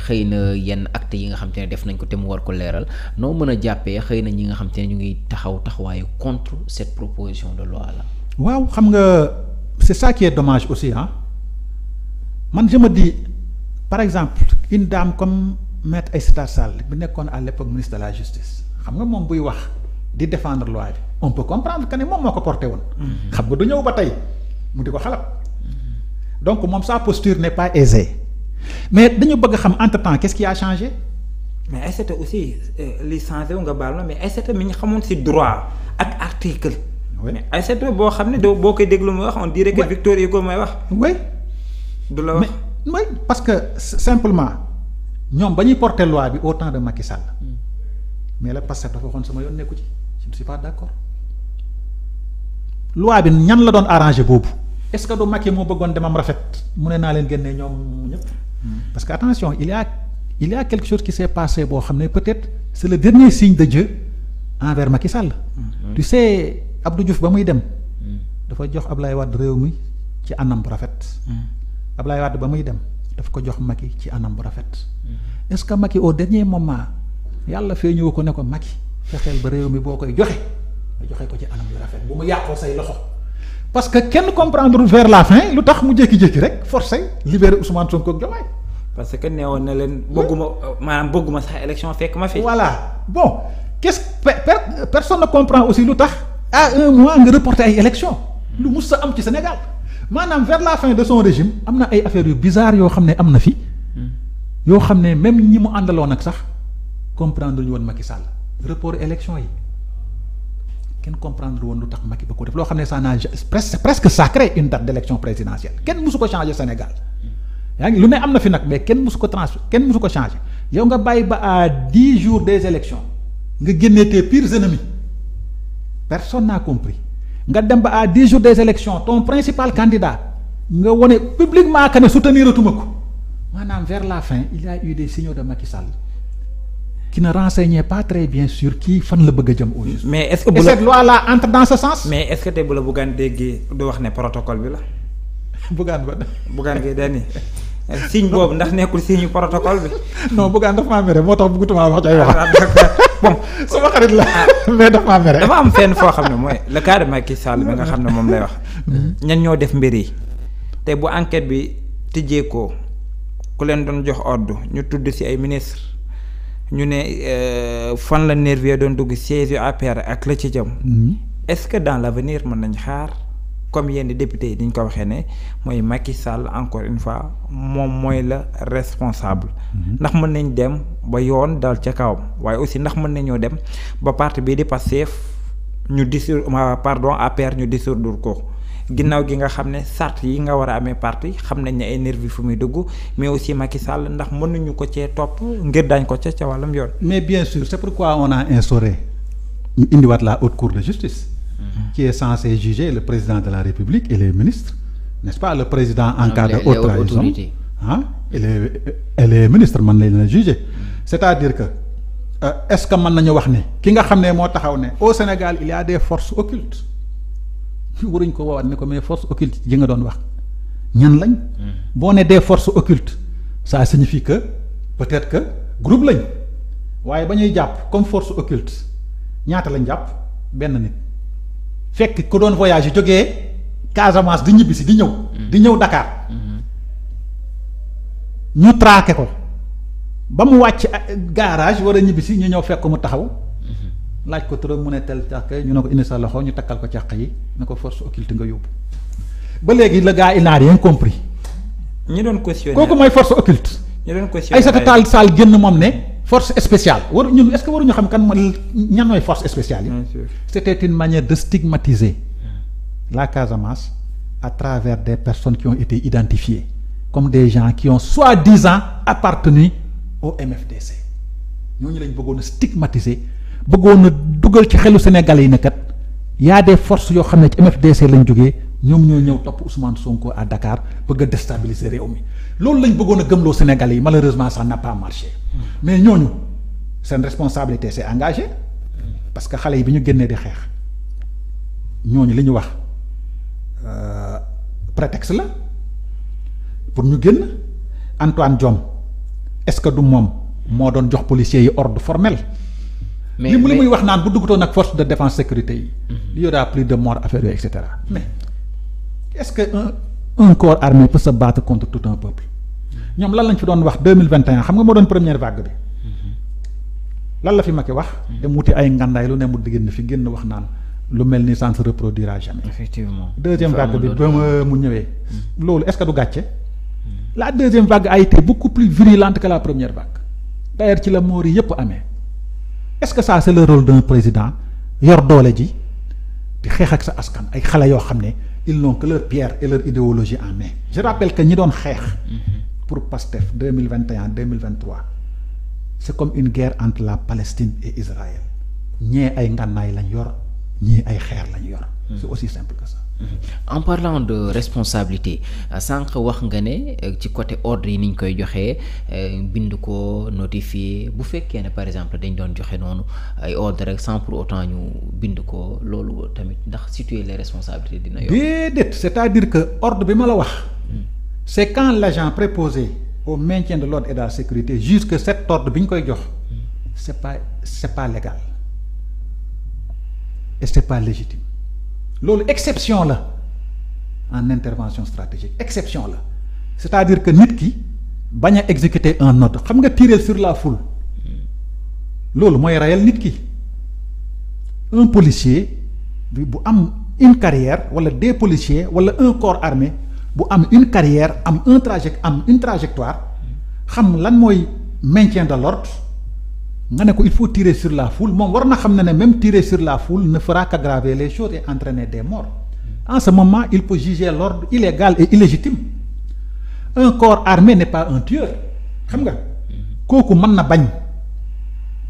xëy na yenn actes yi nga xam te ne def nañ ko te mu war ko leeral noo mën a jàppee xëy na ñi nga xam te ne ñu ngi taxawaayu contre cette proposition de loi là. waaw xam nga c'est ça qui est dommage aussi man je me dis par exemple une dame comme maître Aïssata Tall bi nekkoon à l'époque ministre de la justice xam nga moom buy wax di défendre loi bi on peut comprendre que ne moom moo ko porté woon. xam nga du ñëw ba tey mu di ko xalab donc moom sa posture n'est pas aisée mais dañu bëgg xam entre-temps qu'est-ce qui a changé. mais Aïssata aussi li changé wu nga baal ma mais Aïssata mi ñu xamoon ci droit ak article. oui mais Aïssata boo xam ne doo boo koy déglu muy wax on dirait que Victor Hugo may wax. oui du la wax mais parce que simplement ñoom ba ñuy porter loi bi au temps de Macky Sall mais la Pastef dafa waxoon sama yoon nekku ci je ne suis pas d'accord loi bi ñan la doon arrangé boobu est-ce que du Macky moo bëggoon demam rafet mu ne naa leen génne ñoom ñëpp parce que attention il y a quelque chose qui s'est passé boo xam ne peut-être c'est le dernier signe de Dieu envers Macky Sall. Tu sais Abdou Diouf ba muy dem dafa jox Ablaye Wade réew mi ci anam bu rafet. Ablaye Wade ba muy dem daf ko jox Macky ci anam bu rafet. Est-ce que Macky au dernier moment yàlla fee ñëw ko ne ko Macky fexeel ba réew mi boo koy joxe nga joxe ko ci anam bu rafet bu mu yàqoo say loxo. parce que kenn comprendre vers la fin lu tax mu jékki-jékki rek forcé libérer Ousmane Sonko ak Diomaye. parce que neewoon na leen bëgguma maanaam bëgguma sax élection fekk ma fi. voilà bon personne ne comprend aussi lu tax à un mois nga reporter ay élection lu mus sa am ci Sénégal maanaam vers la fin de son régime am na ay affaires yu bizarres yoo xam ne am na fi yoo xam ne même ñi mu àndaloon ak sax comprendre ñu woon Macky Sall report élection yi kenn comprendre woon lu tax Macky ba ko def loo xam ne ça n'a presque sacré une date d'élection présidentielle kenn musu ko changer Sénégal yaa ngi lu ne am na fi nag mais kenn musu ko changer yow nga bàyyi ba à 10 jours des élections nga génnee tes pires ennemis personne n'a compris nga dem ba à 10 jours des élections ton principal candidat nga wone publiquement que ne soutenir atuma ko maanaam vers la fin il y a eu des signaux de Macky Sall qui ne renseignaient pas très bien sur kii fan la bëgg a jëm au juste. mais est-ce que et cette loi là entre dans ce sens. mais est-ce que tey bu la Bougane déggee du wax ne protocole bi la. Bougane gi dañuy signe boobu ndax nekkul signe protocole bi. non Bougane dafa maa mere moo tax bëggatuma wax ci ay wax. bon sama xarit la mais dafa maa mere. dafa am fenn foo xam ne mooy le cas de Macky Sall bi nga xam ne moom lay wax. ñan ñoo def mbir yi te bu enquête bi tijjee ko ku leen doon jox ordre ñu tudd ci ay ministre ñu ne fan la nervis doon dugg siège APR ak la ci jëm. est-ce que dans l'avenir mën nañ xaar comme yenn député yi diñ ko waxee ne mooy Macky Sall encore une fois moom mooy la responsable. ndax mën nañ dem ba yoon dal ca kawam waaye aussi ndax mën nañoo dem ba parti bii di Pastef ñu APR ñu dissoudre ko ginnaaw gi nga xam ne sart yi nga war a amee parti xam nañ ne ay nervi fu muy dugg mais aussi Macky Sall ndax mënuñu ko cee topp ngir daañ ko ca wàllam yoon. mais bien sûr c'est pourquoi on a instauré ñu indiwaat la haute cour de justice. qui est censé juger le président de la République et les ministres n'est-ce pas le président en cas de haute trahison et les ministres mën leen a juger c'est-à-dire que est-ce que mën nañu wax ne ki nga xam ne moo taxaw ne au Sénégal il y a des forces occultes waruñ ko woowaat ne ko mais forces occultes yi nga doon wax ñan lañ boo ne des forces occultes ça signifie que peut-être que groupe lañ waaye ba ñuy jàpp comme force occulte ñaata lañ jàpp benn nit fekk ku doon voyage yi jógee Casamance di ñibbisi di ñëw Dakar ñu traqué ko ba mu wàcc garage war a ñibbisi ñu ñëw fekk mu taxaw laaj ko turam mu ne tel càq ñu ne ko indi sa loxo ñu takkal ko càq yi ne ko force occulte nga yóbbu ba léegi le gars il n'a rien compris. ñi doon questionner kooku mooy force occulte. ñi doon questionner Aïssata Tall génn moom ne force spéciale ñun est-ce que waruñu xam kan ñan mooy force spéciale yi. C'était une manière de stigmatiser la Casamance à travers des personnes qui ont été identifiées comme des gens qui ont soi-disant appartenu au MFDC ñooñu lañ bëggoon a stigmatiser bëggoon a dugal ci xelu Sénégalais yi ne kat y a des forces yoo xam ne ci MFDC lañ jógee ñoom ñoo ñëw topp Ousmane Sonko à Dakar bëgg a déstabiliser réew mi loolu lañ bëggoon a gëmloo Sénégalais yi malheureusement ça n'a pas marché mais ñooñu seen responsabilité c'est engagé parce que xale yi bi ñu génnee di xeex ñooñu li ñu wax prétexte la pour ñu génn Antoine Diome est-ce que du moom moo doon jox policiers yi ordre formel. mais li muy wax naan bu duggutoon ak force de défense sécurité yi. il y aura plus de morts affaire yooyu et cetera mais est-ce que un corps armé peut se battre contre tout un peuple. ñoom lan lañ fi doon wax 2021 xam nga moo doon première vague bi. lan la fi Macky wax. dem wuti ay ngandaay lu ne mu diggéen fi génn wax naan lu mel ni ça ne se reproduira jamais. effectivement deuxième vague bi ba mu ñëwee. loolu est-ce que du gàcce. la deuxième vague a été beaucoup plus virulente que la première vague. d'ailleurs ci la moor yi yëpp amee. est-ce que ça c'est le rôle d'un président yor doole ji di xeex ak sa askan ay xale yoo xam ne ils n'ont que leur pierre et leur idéologie en main. je rappelle que ñi doon xeex. pour Pastef 2021 2023 c'est comme une guerre entre la Palestine et Israël ñee ay ngànnaay lañ yor ñii ay xeer lañ yor. c'est aussi simple que ça. en parlant de responsabilité sànq wax nga ne ci côté ordre yi ni ñu koy joxee bind ko notifié bu fekkee ne par exemple dañ doon joxe noonu ay ordre rek sans pour autant ñu bind ko loolu tamit ndax situer les responsabilités dina yomb. déedéet c'est-à-dire que ordre bi ma la wax. c'est quand l'agent préposé au maintien de l'ordre et de la sécurité juge que cet ordre bi ñu koy jox c'est pas légal et c'est pas légitime. loolu exception la en intervention stratégique exception la c'est-à-dire que nit ki bañ a exécuter un ordre xam nga tirer sur la foule loolu mooy rayal nit ki un policier bu am une carrière wala des policiers wala un corps armé bu am une carrière am une trajectoire xam lan mooy maintien de l'ordre nga ne ko il faut tirer sur la foule moom war na xam ne même tirer sur la foule ne fera qu'aggraver les choses et entraîner des morts. En ce moment il peut juger l'ordre illégal et illégitime. Un corps armé n'est pas un tueur xam nga kooku mën na bañ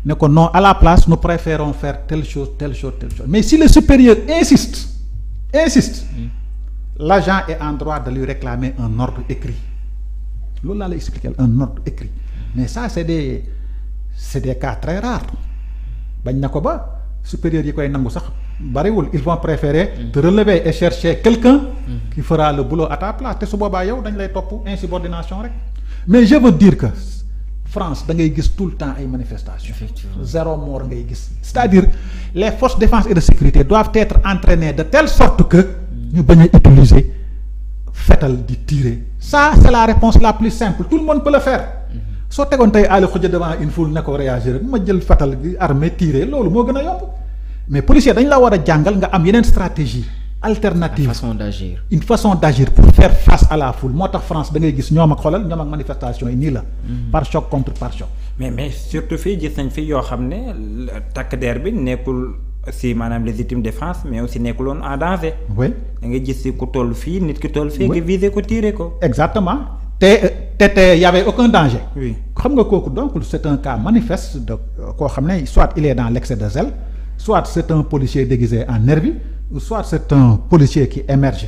ne ko non à la place nous préférons faire telle chose mais si le supérieur insiste l'agent est en droit de lui réclamer un ordre écrit loolu laa la expliquer un ordre écrit mais ça c'est des cas très rares bañ na ko ba supérieur yi koy nangu sax bariwul ils vont préférer te relever et chercher quelqu'un qui fera le boulot à ta place te su boobaa yow dañ lay topp insubordination rek mais je veux dire que France da ngay gis tout le temps ay manifestations zéro mort ngay gis c'est-à-dire les forces de défense et de sécurité doivent être entraînées de telle sorte que ñu bañ a utiliser fetal di tirer ça c'est la réponse la plus simple tout le monde peut le faire soo tegoon tey Aly Khoudia devant une foule ne ko réagir rek ma jël fatal gi armé tiré loolu moo gën a yomb mais policier dañ la war a jàngal nga am yeneen stratégie alternative une façon d'agir pour faire face à la foule moo tax France da ngay gis ñoom ak manifestation yi nii la par choc contre par choc mais surtout fii gis nañ fi yoo xam ne takk der bi nekkul si maanaam légitime défense mais aussi nekkuloon en danger oui da ngay gis si ku toll fii nit ki toll fii nga viser ko tirer ko exactement te y avait aucun danger. oui xam nga kooku donc c'est un cas manifeste de koo xam ne soit il est dans l'excès de zèle soit c'est un policier déguisé en nervi ou soit c'est un policier qui émerge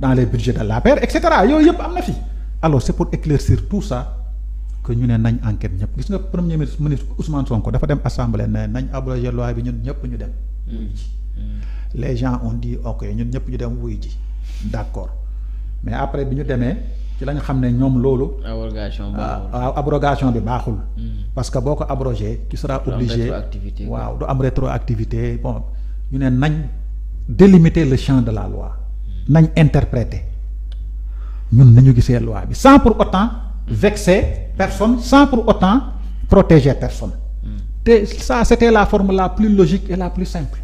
dans les budgets de l'APR et cetera yooyu yëpp am na fi alors c'est pour éclaircir tout ça que ñu ne nañ enquête ñëpp gis nga premier ministre Ousmane Sonko dafa dem assemblée ne nañ abroger loi bi ñun ñëpp ñu dem wuy ji les gens ont dit ok ñun ñëpp ñu dem wuy ji d'accord mais après bi ñu demee ci la ñu xam ne ñoom loolu. abrogation bi baaxul. parce que boo ko abrogé tu seras obligé waaw du am rétroactivité bon ñu ne nañ délimiter le champ de la loi. nañ interpréter ñun nañu gisee loi bi sans pour autant vexer personne sans pour autant protéger personne. te ça c'était la forme la plus logique et la plus simple.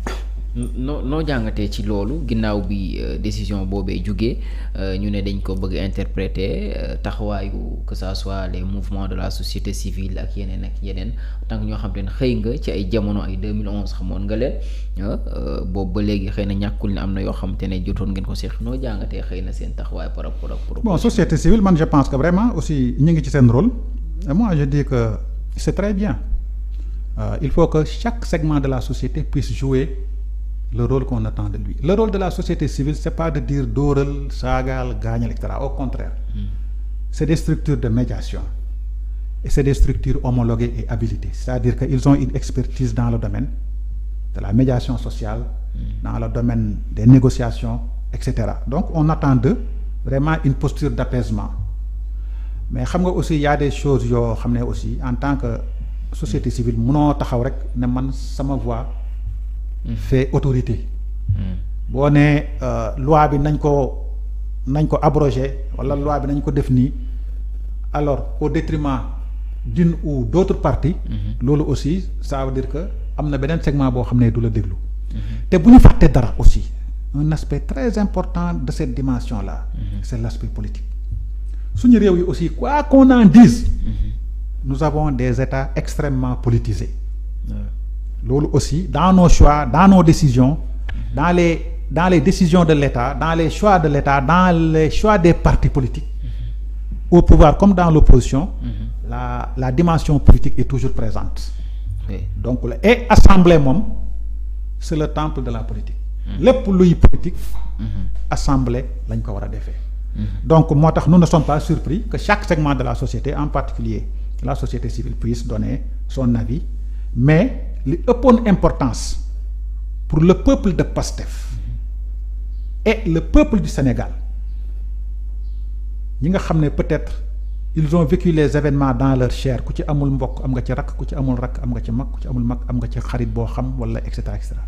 noo jàngatee ci loolu ginnaaw bi décision boobee jógee ñu ne dañ ko bëgg interpréter taxawaayu que ça soit les mouvements de la société civile ak yeneen tant que ñoo xam te ne xëy nga ci ay jamono ay 2011 xamoon nga leen boobu ba léegi xëy na ñàkkul ne am na yoo xam te ne jotoon ngeen ko seex noo jàngatee xëy na seen taxawaay par rapport ak bon société civile man je pense que vraiment aussi ñu ngi ci seen rôle et moi je dis que c'est très bien il faut que chaque segment de la société puisse jouer le rôle qu'on attend de lui. Le rôle de la société civile, c'est pas de dire dóoral, saagal, gaañal, etc. Au contraire. C'est des structures de médiation. Et c'est des structures homologuées et habilitées. C'est-à-dire qu'ils ont une expertise dans le domaine de la médiation sociale, dans le domaine des négociations, etc. Donc on attend d'eux vraiment une posture d'apaisement. mais xam nga aussi y a des choses yoo xam ne aussi en tant que société civile munoo taxaw rek ne man sama voix fait autorité. boo nee loi bi nañ ko abrogé wala loi bi nañ ko def nii alors au détriment d'une ou d'autres parties. loolu aussi ça veut dire que am na beneen segment boo xam ne du la déglu. te bu ñu fàtte dara aussi un aspect très important de cette dimension là. c'est l'aspect politique. suñu réew yi aussi quoi qu'on en dise. nous avons des États extrêmement politisés. loolu aussi dans nos choix dans nos décisions dans les décisions de l'État dans les choix de l'État dans les choix des partis politiques au pouvoir comme dans l'opposition la dimension politique est toujours présente. Donc et assemblée moom c'est le temple de la politique. lépp luy politique assemblée lañ ko war a defee. Donc moo tax nous ne sommes pas surpris que chaque segment de la société en particulier la société civile puisse donner son avis mais li ëppoon importance pour le peuple de Pastef et le peuple du Sénégal ñi nga xam ne peut-être ils ont vécu les événements dans leur chair ku ci amul mbokk am nga ci rakk ku ci amul rakk am nga ci mag ku ci amul mag am nga ci xarit boo xam wala et cetera et cetera.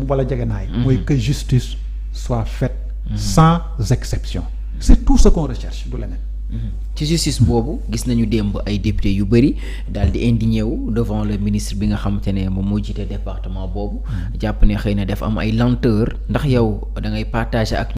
wala jegenaay. mooy que justice soit faite sans exception. c'est tout ce qu'on recherche du leneen. ci justice boobu gis nañu démb ay député yu bëri daal di indigné wu devant le ministre bi nga xamante ne moom moo jiite département boobu jàpp ne xëy na def am ay lenteur ndax yow da ngay partager ak